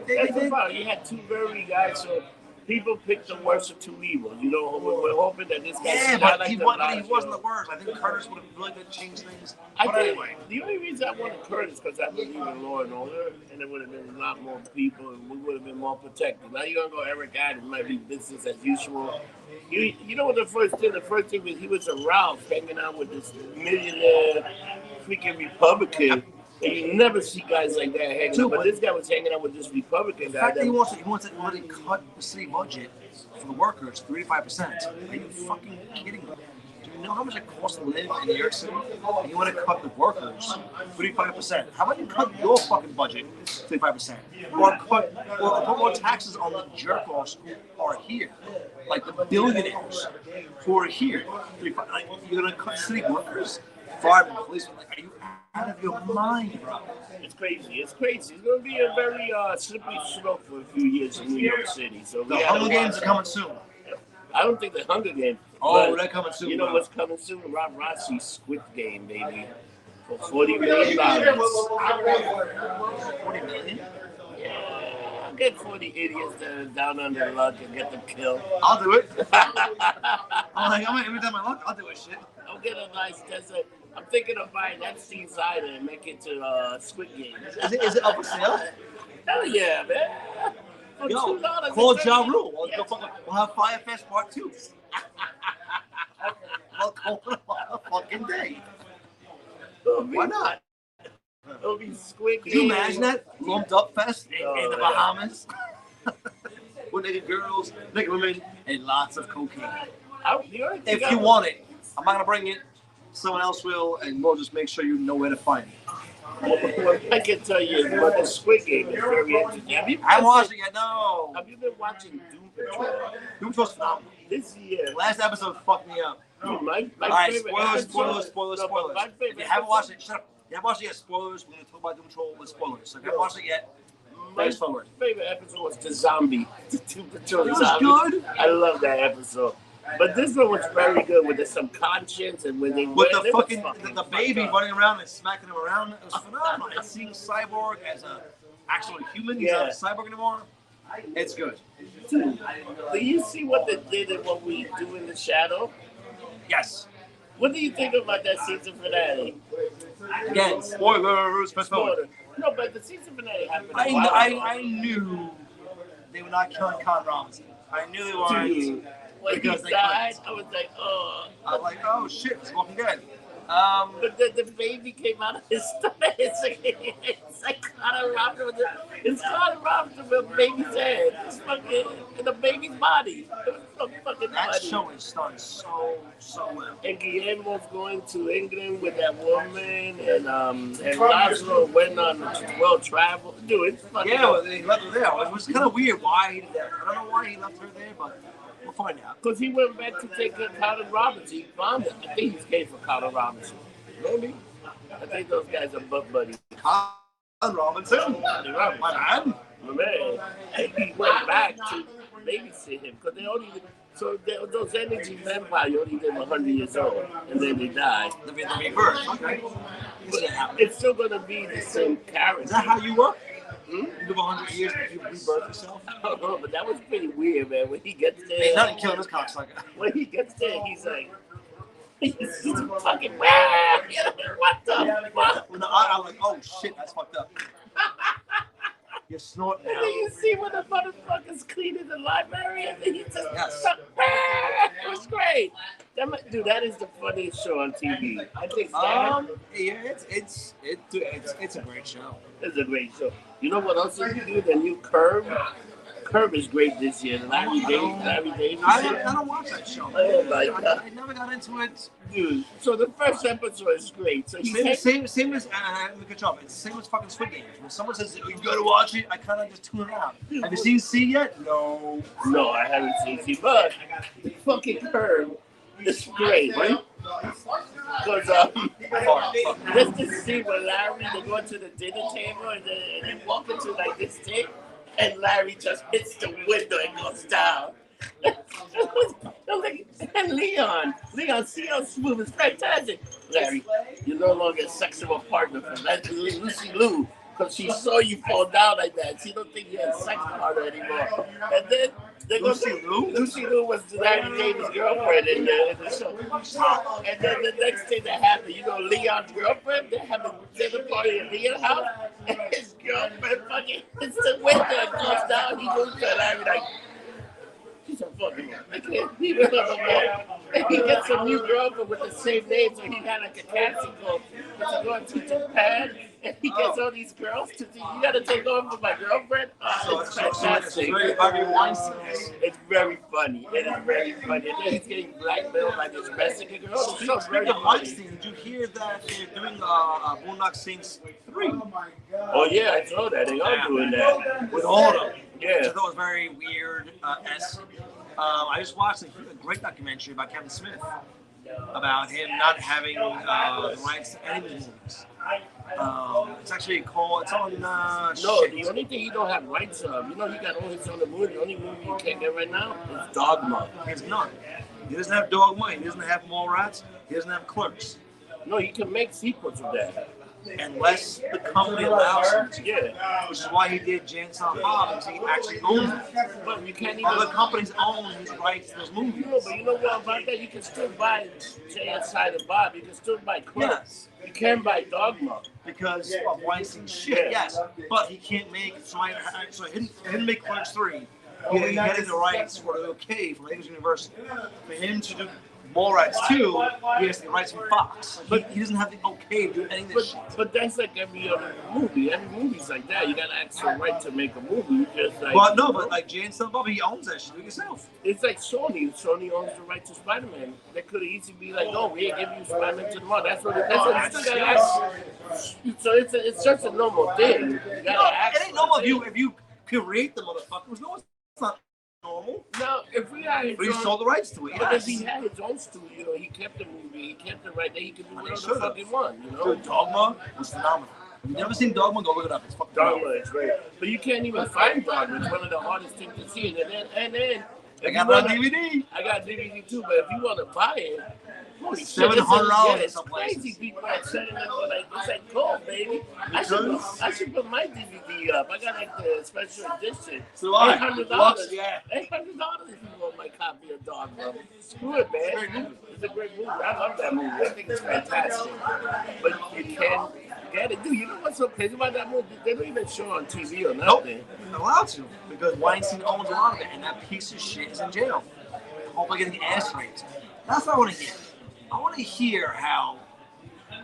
That's the problem. You had two very guys, so People pick the worst of two evils. You know, we're hoping that this guy. Yeah, but he wasn't the worst. I think Curtis would have really done change things. But anyway, the only reason I wanted Curtis is because I believe in law and order, and there would have been a lot more people, and we would have been more protected. Now you're gonna go Eric Adams, might be business as usual. You know what the first thing? The first thing was he was a Ralph hanging out with this millionaire freaking Republican. And you never see guys like that hanging out. But this guy was hanging out with this Republican guy. The fact that he wants to cut the city budget for the workers 3 to 5%. Are you fucking kidding me? Do you know how much it costs to live in New York City? And you want to cut the workers 35%? How about you cut your fucking budget 35%? Or put more taxes on the jerk-offs who are here, like the billionaires who are here. Like, you're gonna cut city workers, firemen, policemen. Like, are you out of your mind, bro? It's crazy. It's crazy. It's going to be a very slippery slope for a few years in New York City. So the Hunger Games are coming soon. I don't think the Hunger Games. Oh, they're coming soon. You know what's coming soon? Rob Rossi's Squid Game, baby. For $40 million. $40 million? Yeah. I'll get 40 idiots that are down on their luck and get them killed. I'll do it. I'm like, every time I look, I'll do it, shit. I'll get a nice desert. I'm thinking of buying Epstein's Island and make it to Squid Game. Is it up for sale? Hell yeah, man. For Yo, $2 call Ja Rule. We'll have Fire Fest Part 2. We'll call it a fucking day. Why not? It'll be Squid Game. Could you imagine that? Lumped Up Fest in the Bahamas? With naked girls, naked women, and lots of cocaine. If you want it, I'm not going to bring it. Someone else will, and we'll just make sure you know where to find it. What I can tell you is what the Squid Game is very interesting. I haven't watched it yet, no. Have you been watching Doom Patrol? Doom Patrol's phenomenal. This year. The last episode fucked me up. Dude, my Alright, favorite spoilers. No, If you haven't watched it, shut up. If you haven't watched it yet, spoilers. We're going to talk about Doom Patrol with spoilers. So if you haven't watched it yet, my forward. favorite episode was the zombie. The Doom Patrol It was zombie. good. I love that episode. But this one was very good with the subconscious and when they with the fucking the baby running around and smacking him around. It was phenomenal. And seeing Cyborg as a actual human, he's not a cyborg anymore. It's good. Do you see what they did and what we do in the shadow? Yes. What do you think about that season finale? Again, spoilers. No, but the season finale happened. I knew they were not killing Con Robinson. I knew they weren't. When he died, I was like, oh. I'm like, oh shit, it's Walking Dead. But the baby came out of his stomach. It's like Connor Robinson. It's Connor Robinson with a baby's head. It's fucking in the baby's body. It was so fucking that funny. show is done so well. And Guillermo's going to England with that woman, and Lazaro went on world travel. Dude, it's fucking. Yeah, well, he left her there. It was kind of weird why he did that. I don't know why he left her there, but. We'll find out. Because he went back to take care of Connor Robinson. He bombed it. I think he's came for Connor Robinson. Maybe. I think those guys are butt buddies. Connor Robinson? My man. My man. And he went back to babysit him. Because those energy vampires only live 100 years old. And then they die. Okay. It's still going to be the same character. Is that how you work? You live 100 years and you rebirth yourself? But that was pretty weird, man. When he gets there. Ain't nothing killing this cocksucker. When he gets there, he's like, he's fucking, what the fuck? I'm like, oh shit, that's fucked up. You're snorting now. And then you see when the motherfucker's cleaning the library and then he just, it was great. Dude, that is the funniest show on TV. I think yeah, it's a great show. It's a great show. You know what else you can do? The new Curb. Curb is great this year. Larry David. I don't watch that show. Oh my God. I never got into it. Dude, so the first episode is great. So same as it's the same as fucking Squid Games. When someone says you gotta watch it, I kind of just tune it out. Have you seen C yet? No. No, I haven't seen C, but the fucking Curb is great, right? Because just to see when Larry, they go to the dinner table and they walk into like this thing, and Larry just hits the window and goes down. And Leon, see how smooth, it's fantastic. Larry, you're no longer a sexual partner for that Lucy Liu, because she saw you fall down like that. She don't think you're a sex partner anymore. And then Lucy Liu was Larry David's girlfriend in the show. And then the next thing that happened, Leon's girlfriend, they have a dinner party at Leon's house, and his girlfriend fucking hits the window and goes down. He goes to Larry like, he's a fucking man. I can't leave it alone. And he gets a new girlfriend with the same name, so he had like a casting call to go to Japan. And he gets all these girls to do, you gotta take over my girlfriend. It's fantastic. It's very funny. It is very funny. And then he's getting blackmailed by this Mexican girl. Speaking of Weinstein, did you hear that they're doing Boondock Saints 3? Oh yeah, I saw that. They are doing that. With all of them. Yeah. So that was very weird. I just watched a great documentary about Kevin Smith about him not having the rights to any of his movies. It's actually called. It's on. No, the only thing he don't have rights of. He got all his other movies. The only movie he can't get right now is Dogma. He has none. He doesn't have Dogma. He doesn't have Mallrats. He doesn't have Clerks. No, he can make sequels of that. Unless the company allows him to. Yeah. Which is why he did Jane Silent Bob, because he actually owns it. But you can't even. Other companies own his rights to those movies. No, but you know what about that? You can still buy Jay and Silent Bob. You can still buy Clerks. Yes. You can buy Dogma. Because of Weinstein's shit, yes. But he can't make. So he didn't make Clerks 3. He had the rights for the okay from English University. For him to do Mallrats 2, he has the rights from Fox. But he doesn't have the okay to do any of this shit. But that's like every other movie. Every movie's like that. You gotta ask for the right to make a movie. You just like. Well, no, but like Jay and Silent Bob, he owns that shit. Do it yourself. It's like Sony. Sony owns the right to Spider-Man. They could have easily be like, no, we ain't giving you Spider-Man to the mall. That's what you still gotta ask. So it's just a normal thing. You gotta ask. It ain't normal if you create the motherfuckers. No, it's not normal. Now, if we had but he sold the rights to it. But if he had his own studio, he kept the movie, he kept it right there, he could do whatever the fuck he want, Dude, Dogma was phenomenal. If you've never seen Dogma, go look it up. It's fucking Dogma is great. But you can't even find Dogma. It's one of the hardest things to see. And then I got it on DVD. I got DVD too, but if you want to buy it, holy shit, $700. It's crazy. People are selling it for like, it's like gold, baby. I should put my DVD up. I got like the special edition. So I. $800. Yeah. $800 if you want my copy of Dogma. Screw it, man. It's a great movie. I love that movie. I think it's fantastic. But you can't get it. Dude, you know what's so crazy about that movie? They don't even show on TV or nothing. Nope. They're not allowed to. Because Weinstein owns a lot of it, and that piece of shit is in jail. Hopefully getting ass raped. That's what I want to hear. I want to hear how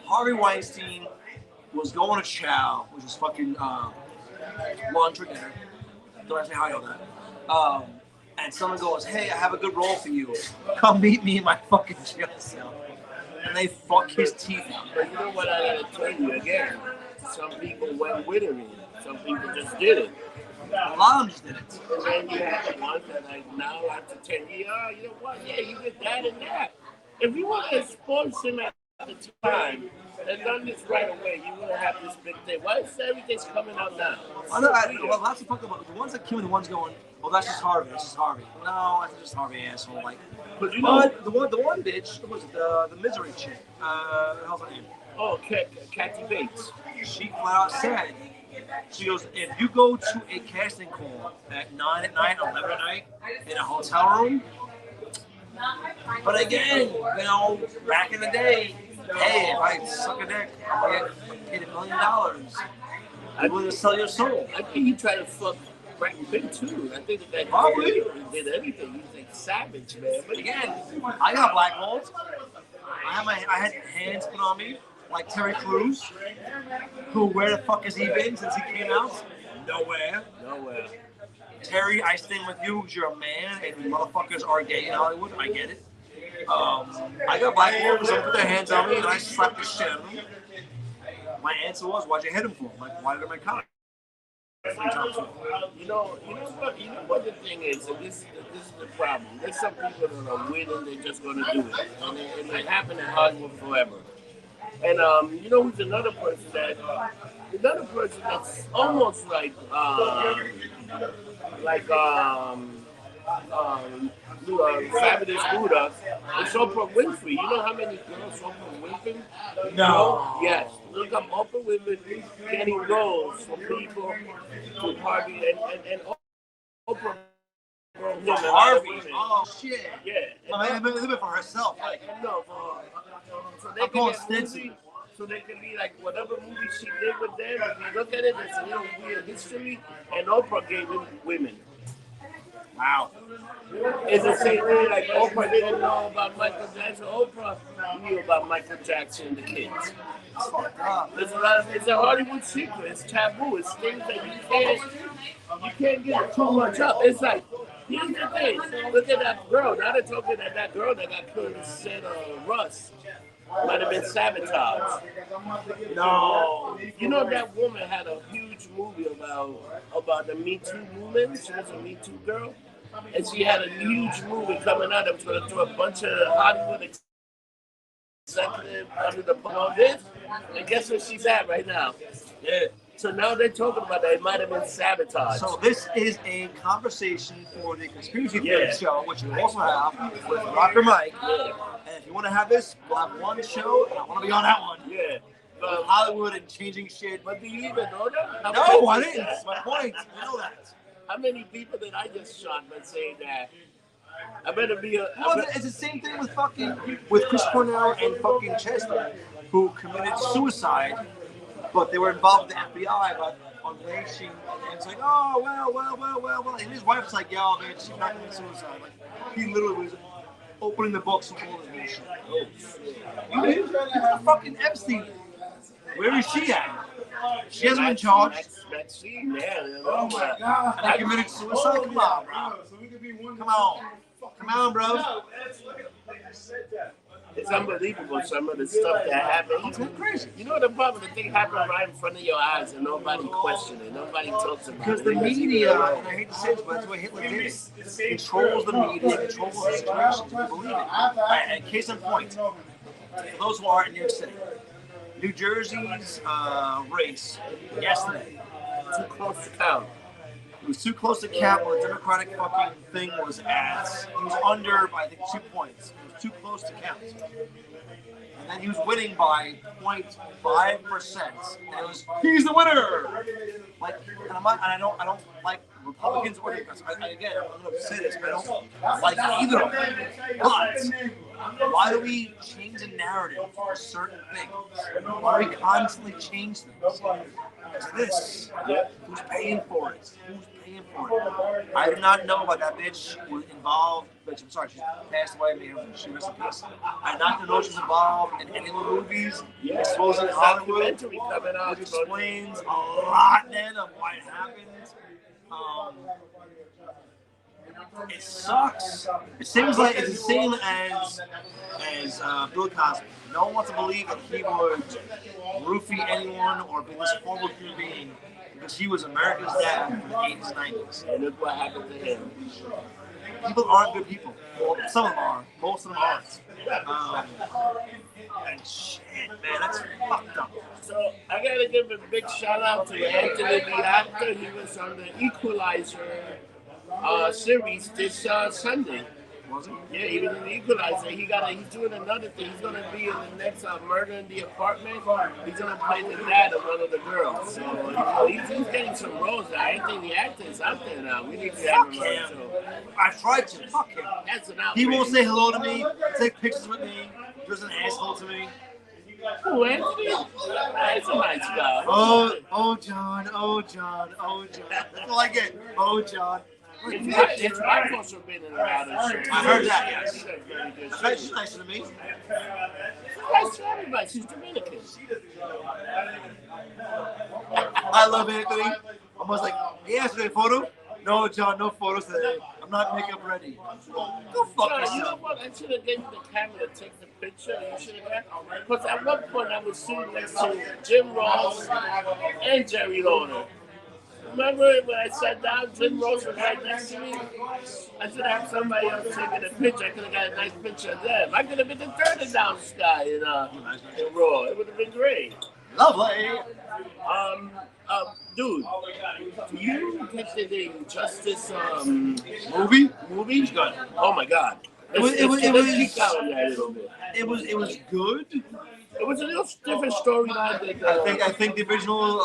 Harvey Weinstein was going to chow, which is fucking lunch or dinner. Don't ask me how I know that. And someone goes, hey, I have a good role for you. Come meet me in my fucking jail cell. And they fuck his teeth out. But you know what I gotta tell you again? Some people went with it. Some people just did it. A lot of them just did it. And then you have the ones that like now after 10 years, you know what? Yeah, you did that and that. If you want to expose him at the time and done this right away, you wouldn't have this big thing. Why is everything's coming out now? Well, lots of fucking the ones that came and the ones going, well, that's just Harvey. That's just Harvey. No, that's just Harvey, asshole. Like, but you know, the one bitch, what was it? The misery chick. How's her name? Oh, Kathy Bates. She flat out said, she goes, if you go to a casting call at 9 at night, 11 at night, in a hotel room. But again, back in the day, hey, if I suck a dick, I get paid $1 million. I'm willing to sell your soul. I think you try to fuck Brad Pitt too. I think that probably did everything. He's like savage, man. But again, I got blackballed. I had hands put on me, like Terry Crews, who where the fuck has he been since he came out? Nowhere. Terry, I stand with you because you're a man and you motherfuckers are gay in Hollywood. I get it. I got blackballed because someone put their hands on me and I slapped the shit out of them. My answer was, why'd you hit him for? Like, why did I cock? You know what the thing is, and this is the problem. There's some people that are willing, they're just going to do it. And it happened in Hollywood forever. And you know who's another person that's almost like Fabulous Buddha, it's Oprah Winfrey. You know how many girls Oprah Winfrey? No. Yes. Look up Oprah Winfrey getting roles for people to party and Oprah Harvey. Oh shit. Yeah. I mean, live it for herself. Like, No, so they I'm can calling get Stinson. movie, so they can be like whatever movie she did with them. If you look at it, there's a little weird history, and Oprah gave it women. Wow. It's the same thing like Oprah didn't know about Michael Jackson. Oprah knew about Michael Jackson and the kids. It's a Hollywood secret. It's taboo. It's things that you can't get too much up. It's like, here's the thing. Look at that girl. Now they're talking that girl that got killed said Russ might have been sabotaged. No. You know that woman had a huge movie about the Me Too movement. She was a Me Too girl. And she had a huge movie coming out that was going to throw a bunch of Hollywood executives under the bus on this. And guess where she's at right now? Yeah. So now they're talking about that it might have been sabotage. So this is a conversation for the Conspiracy Theory show, which we also have with Rocker Mike. Yeah. And if you want to have this, we'll have one show, and I want to be on that one. Yeah. Hollywood and changing shit. But do you even know that? No, I didn't. That's my point. You know that. How many people did I just shot by saying that? I better be a. Well, it's the same thing with Chris Cornell and fucking Chester, who committed suicide, but they were involved with the FBI about unleashing. And it's like, oh well. And his wife's like, yo, man, she's not committing suicide. Like, he literally was opening the books and all this bullshit. Oh shit! You fucking Epstein. Where is she at? She hasn't been charged. Maxine, man. Oh my God. And I committed suicide? Come on, bro. Come on, bro. It's unbelievable, some of the stuff that happens. It's crazy. You know the problem? The thing happened right in front of your eyes and nobody questioned it. Nobody talks about it. Because the media, and I hate to say this, but that's what Hitler did. Controls the media, controls the situation. You believe it. And case in point, for those who aren't in New York City, New Jersey's race yesterday, too close to count. It was too close to count when the Democratic fucking thing was ass. He was under by, I think, 2 points. It was too close to count. And then he was winning by 0.5%. And it was, he's the winner! Like, and I don't like Republicans or Democrats. Again, I'm going to say this, I don't like either of them. But why do we change the narrative for certain things? Why do we constantly change things? It's this. Who's paying for it? Who's paying for it? I did not know about that bitch was involved. Bitch, I'm sorry, she passed away. She rest in peace. I did not know she was involved in any of the movies. Exposing Hollywood, which explains a lot then of why it happened. It sucks. It seems like it's the same as Bill Cosby. No one wants to believe that he would roofie anyone or be this horrible human being because he was America's dad in the 80s, 90s. And look what happened to him. People aren't good people. Well, some of them are. Most of them aren't. And shit, man, that's fucked up. So I gotta give a big shout out to Anthony the actor. He was on the Equalizer series this Sunday. Was it? Yeah, he was in the Equalizer. He's doing another thing. He's gonna be in the next Murder in the Apartment. He's gonna play the dad of one of the girls. So he's getting some roles now. I think the actor is out there now. We need to have him on. So I tried to. Fuck him. That's an outrage. He won't say hello to me, take pictures with me. He's an asshole to me. Who, Anthony? That's a nice guy. Oh, John. That's all I get. Oh, John. His wife also been in another show. I heard that, yes. She's nice to me. She's nice to everybody. She's Dominican. I love Anthony. Almost like, he asked me a photo. No, John, no photos today. I'm not makeup ready. Go fuck yourself. You know what? I should have given the camera to take the picture. You should have got. Because at one point I was sitting next to Jim Ross and Jerry Lawler. Remember when I sat down, Jim Ross was right next to me? I should have somebody else taking a picture. I could have got a nice picture of them. I could have been the third announce guy in Raw. It would have been great. Lovely. Dude, do you get the Justice movie? Movie? Good. Oh my God. Geek out on that a little bit. It was good. It was a little different storyline. I think the original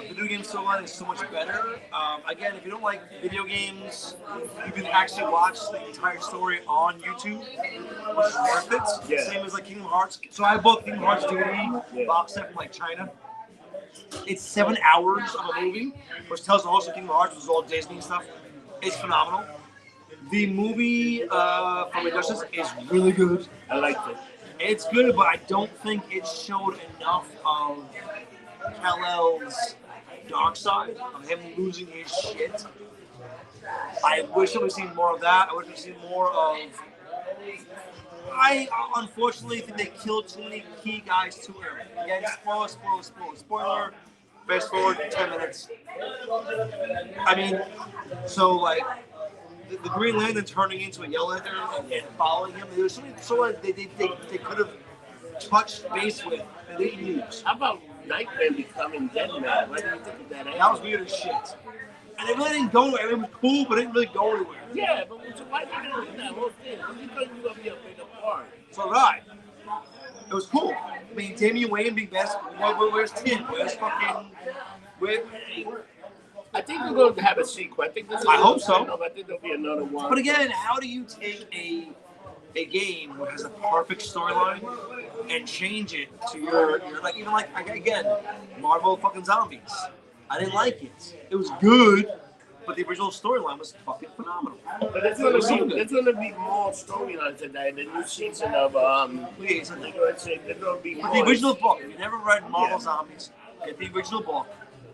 video game storyline is so much better. Again, if you don't like video games, you can actually watch the entire story on YouTube, which is worth it. Yeah. Same as like Kingdom Hearts. So I bought Kingdom Hearts DVD box set from like China. It's 7 hours of a movie, which tells the whole story of Kingdom Hearts, which is all Disney and stuff. It's phenomenal. The movie from Injustice is really good. I liked it. It's good, but I don't think it showed enough of Kal-El's dark side, of him losing his shit. I wish I would have seen more of that. I wish I would have seen more of... I unfortunately think they killed too many key guys too early. Again, spoiler. Fast forward 10 minutes. I mean, so like... The Green Lantern turning into a Yellow Lantern and following him. There was something they could have touched base with and they didn't use. How about Nightman becoming Deadman? What do you think of that? That was weird as shit. And it really didn't go anywhere. It was cool, but it didn't really go anywhere. Yeah, but why did you do that whole thing? You thought you were going to be a bigger part. So did I. It was cool. I mean, Damian Wayne being best. Where's Tim? Where's fucking... I think we're going to have a sequel. I think this is I hope so. I think there'll be another one. But again, how do you take a game that has a perfect storyline and change it to your like even like again Marvel fucking Zombies? I didn't like it. It was good, but the original storyline was fucking phenomenal. But there's going to be more storylines today. The new season of Please, they're going to be more. the original book. If you never read Marvel Zombies, get the original book.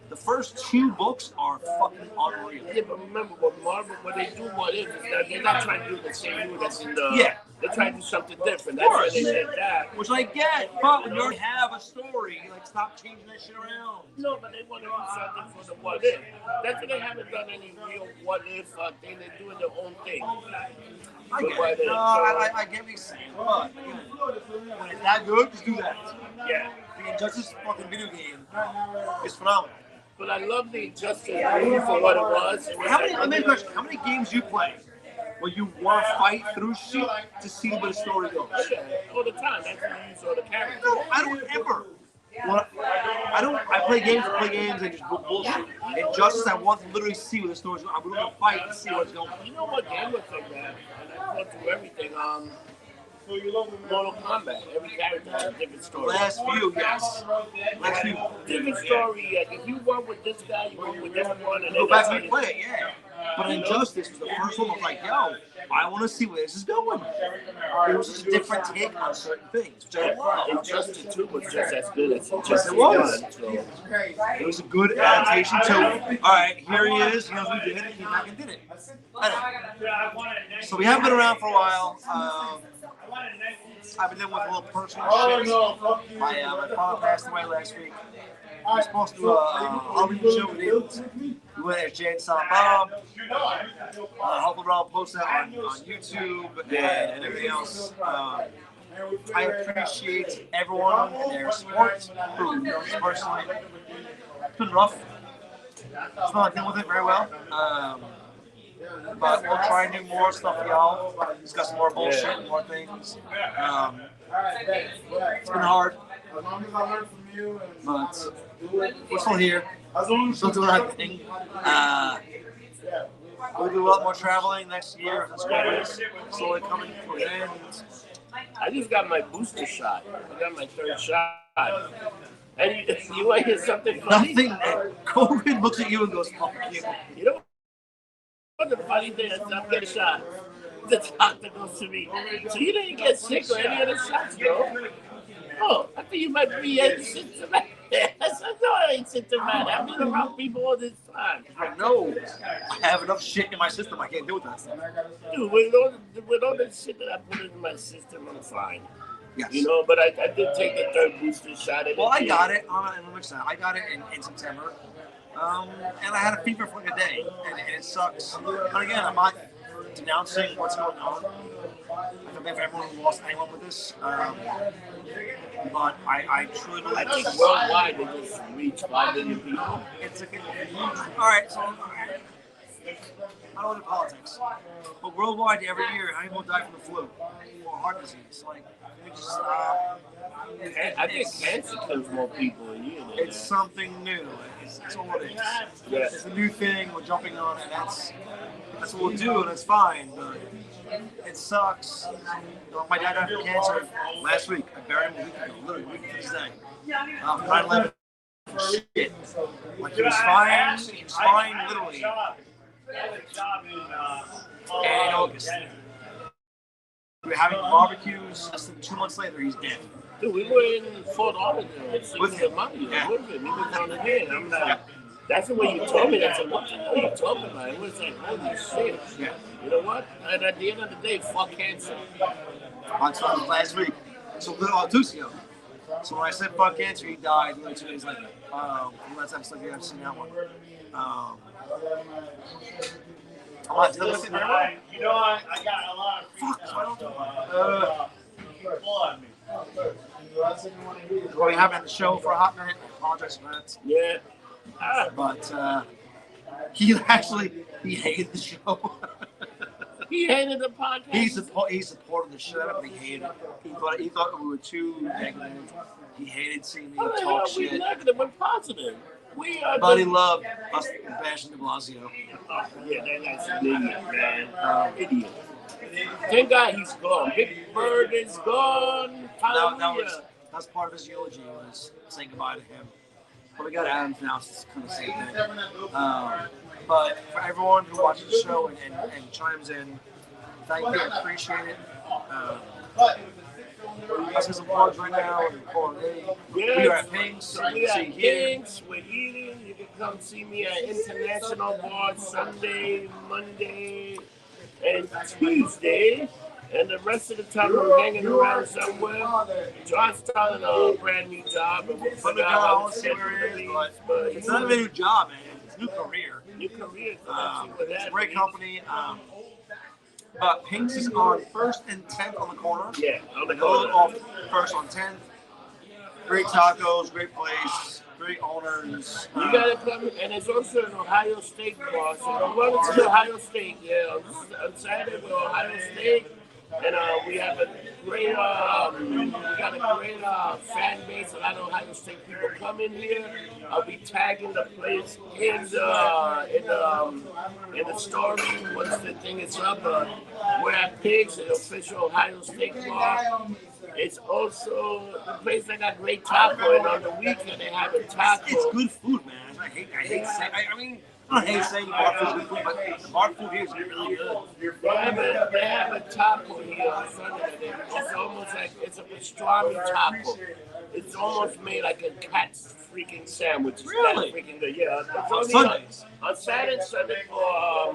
The first 2 books are fucking unreal. Yeah, but remember, when they do what if, they're not trying to do the same movie that's in the... Yeah. They're trying to do something different. That's why they did that. Which I get, but when you already have a story, like, stop changing that shit around. No, but they want to do something for the what if. That's why they haven't done any real what if thing. They're doing their own thing. I get it. No, I get what you're saying. But when it's that good, just do that. Yeah. The Injustice fucking video game is phenomenal. But I love the Injustice movie for what it was. How many games you play where you want to fight through shit to see where the story goes? All the time. That's when you use all the characters. No, I don't ever. I play games and just bullshit. Injustice, I want to literally see where the story's going. I'm going to fight and see what's going on. You know what game was like that? And I thought through everything. Mortal Kombat. Every character has a different story. Last few, yes. Last few. Different story. Like if you won with this guy, you won with this one. And go back and play it, yeah. But Injustice was the first one. I was like, yo, I want to see where this is going. It was just a different take on certain things, which I love. Injustice 2 was just as good as Yes, it was. It was a good adaptation. So, all right, here he is. Here's what we did. He back and did it. So we haven't been around for a while. I've been dealing with a little personal shit. My father passed away last week. We were supposed to do a Halloween show. We went at Jay and Silent Bob. Hopefully I'll post that on YouTube and everything else. I appreciate everyone and their support. Who knows personally. It's been rough. It's not dealing with it very well. But we'll try and do more stuff for y'all. Discuss more bullshit and more things. It's been hard. But we're still here. We're still doing our thing. We'll do a lot more traveling next year. The school is slowly coming to an end. I just got my booster shot. I got my 3rd shot. And you want to hear something funny? Nothing. COVID looks at you and goes, fuck you. You know what the funny thing is? I'm getting shot. The doctor goes to me, so you didn't get sick or any of the shots, bro? Oh, I think you might be asymptomatic. I said, no, I ain't symptomatic. I've been around people all this time. I know. I have enough shit in my system. I can't deal with that stuff. Dude, with all the shit that I put in my system, I'm fine. Yes. You know, but I did take the 3rd booster shot. Well, I got it. I got it in September. And I had a fever for like a day. And it sucks. But again, I'm not denouncing what's going on. I don't know if everyone lost anyone with this. But I truly believe I think worldwide they just reached 5 million people. It's a good. All right, so I don't into politics. But worldwide, every year, how many people die from the flu or heart disease? Like, we just stop. I think cancer kills more people a year than It's something new. It's all it is. Yeah. It's a new thing. We're jumping on it. That's what we'll do, and it's fine. But it sucks. My dad died from cancer last week. I buried him a week ago, literally a week to this day. 9/11 shit. Like he was fine literally. And in August. We were having barbecues. Less than 2 months later, he's dead. Dude, we were in Fort Lauderdale With him. money. Yeah. With him. He was on the head. I'm like, that's the way you told me. That's what you told me about. It was like, holy shit. Yeah. You know what? And at the end of the day, fuck cancer. Until last week. So 2 weeks ago. So when I said fuck cancer, he died literally 2 days later. That's actually I've seen that one. I'm not dealing with it very well. You know, I got a lot of Fuck, so I don't do it. Well, we haven't had the show for a hot minute. I apologize for that. Yeah. But he hated the show. He hated the podcast. He supported the shit out of it, but he hated it. He thought we were too negative. He hated seeing me How the hell talk are we shit. negative? We're positive. We are. But he loved us bashing de Blasio. Yeah, that guy's an idiot, man. Idiot. Thank God he's gone. Big Bird is gone. Hallelujah. That's part of his eulogy was saying goodbye to him. But we got Adam now, so it's kind of the same thing. But for everyone who watches the show and chimes in, thank you. I appreciate it. Let's get some plugs right now and call it a day. Yes. We are at Pink's. We are at Pink's. We're eating. You can come see me at International Bar Sunday, Monday, and Tuesday. And the rest of the time we're hanging around somewhere. John's starting a brand new job. And we'll figure out how to where it is. But It's not a new job, man. It's a new career. New career. It's a great company. But Pink's is on 1st and 10th on the corner. Yeah, on the Go corner. off 1st on 10th. Great tacos, great place, great owners. You gotta come, and it's also an Ohio Steak bar. So I'm running to Ohio Steak. Yeah, on Saturday we're Ohio Steak, and we have a great, fan base. A lot of Ohio Steak people come in here. I'll be tagging the place in the story once the thing is up. We're at Pigs, an official Ohio Steak bar. It's also the place that got great taco, and on the weekend they have a taco. It's good food, man. I hate saying. I hate saying bar food is good food, but the bar food here is really good. They have a taco here on Sunday. It's almost like it's a pastrami taco. It's almost made like a cat's freaking sandwich. It's Really? that freaking good. Yeah. It's On only Sundays? On Saturday, Sunday for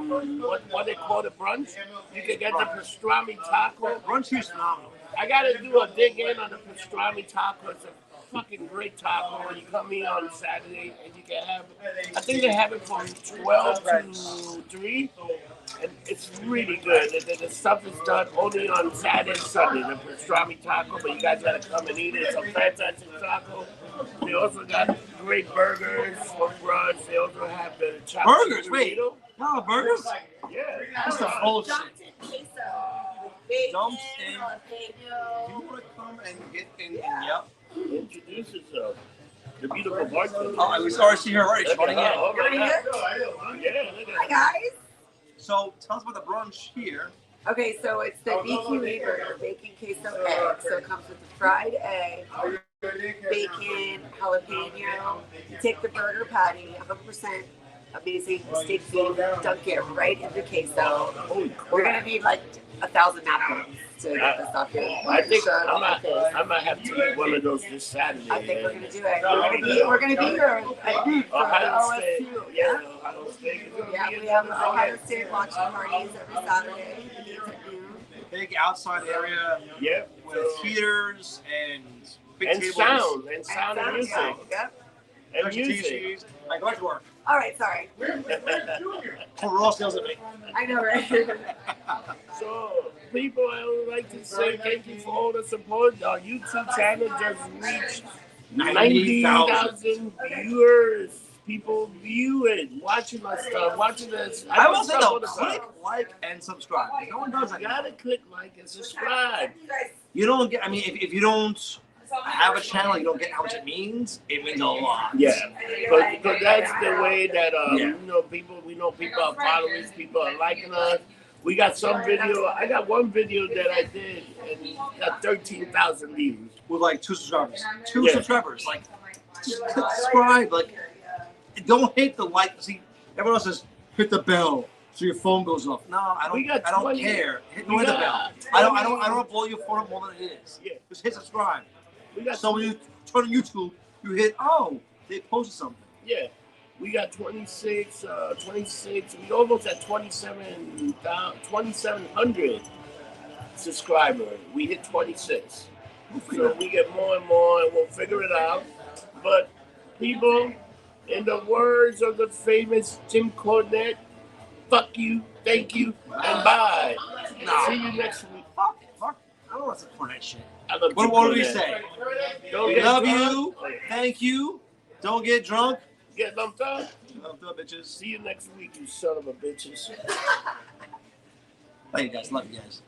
what they call the brunch. You can get the pastrami taco. Brunch here is phenomenal. I gotta do a dig in on the pastrami taco. It's a fucking great taco. You come in on Saturday and you can have it. I think they have it from 12 to 3. And it's really good. The stuff is done only on Saturday and Sunday, the pastrami taco, but you guys gotta come and eat it. It's a fantastic taco. They also got great burgers for brunch. They also have the chopped Burgers? chicken Wait. burrito. No, burgers? Yeah. That's the whole shit. Dumped in. jalapeno. Do you want to come and get in? Yep. Introduce yourself. The beautiful bartender. Oh, I was already see her already. She's running in. Oh, You're here? yeah, look Hi at that. guys. So tell us about the brunch here. Okay, so it's the BQE burger, bacon queso egg. So it comes with the fried egg, bacon, jalapeno. You take the burger patty, 100% amazing steak beef, dunk it right into queso. We're gonna need like 1,000 napkins to get this off here. I think So, I might have to eat one of those this Saturday. I think we're gonna do it. We're gonna be here at noon for the Ohio State. OSU. Yeah, Ohio State. is gonna Yeah, be we in have there. Ohio State watching parties every Saturday. It's at noon. Big outside area Yeah. with heaters and big And tables. sound and music. Yep. And Extra music. TVs. Like, go to work. All right, sorry. For Ross yells at me. I know, right? So, people, I would like to say thank you for all the support. Our YouTube channel just reached 90,000 viewers. people viewing, watching my stuff, watching this. I will put say stuff though, on the click, side. like, and subscribe. No one does that. You gotta click like and subscribe. You don't get. I mean, if you don't have a channel, you don't get how much it means. It means a lot. Yeah, because that's the way that Yeah. you know people. We know people are following us, people are liking us. We got some video. I got one video that I did and got 13,000 views With like 2 subscribers. Two Yeah. subscribers. Like, just subscribe. Like, don't hit the like. See, everyone else says hit the bell so your phone goes off. No, I don't. We got I don't 20 care. Hit we the bell. got I don't blow your phone up more than it is. Yeah. Just hit subscribe. We got So when you turn on YouTube, you hit they posted something. yeah. We got 26. We almost at 2,700 subscribers. We hit 26. So we get more and more, and we'll figure it out. But people, in the words of the famous Jim Cornette, fuck you, thank you, and bye. No. See you next week. Fuck. I don't want to support that shit. I love What Jim do we Cornette. say? Don't We get love drunk. you. Thank you. Don't get drunk. Get lumped up. Love the bitches. See you next week, you son of a bitches. Bye, you guys. Love you guys.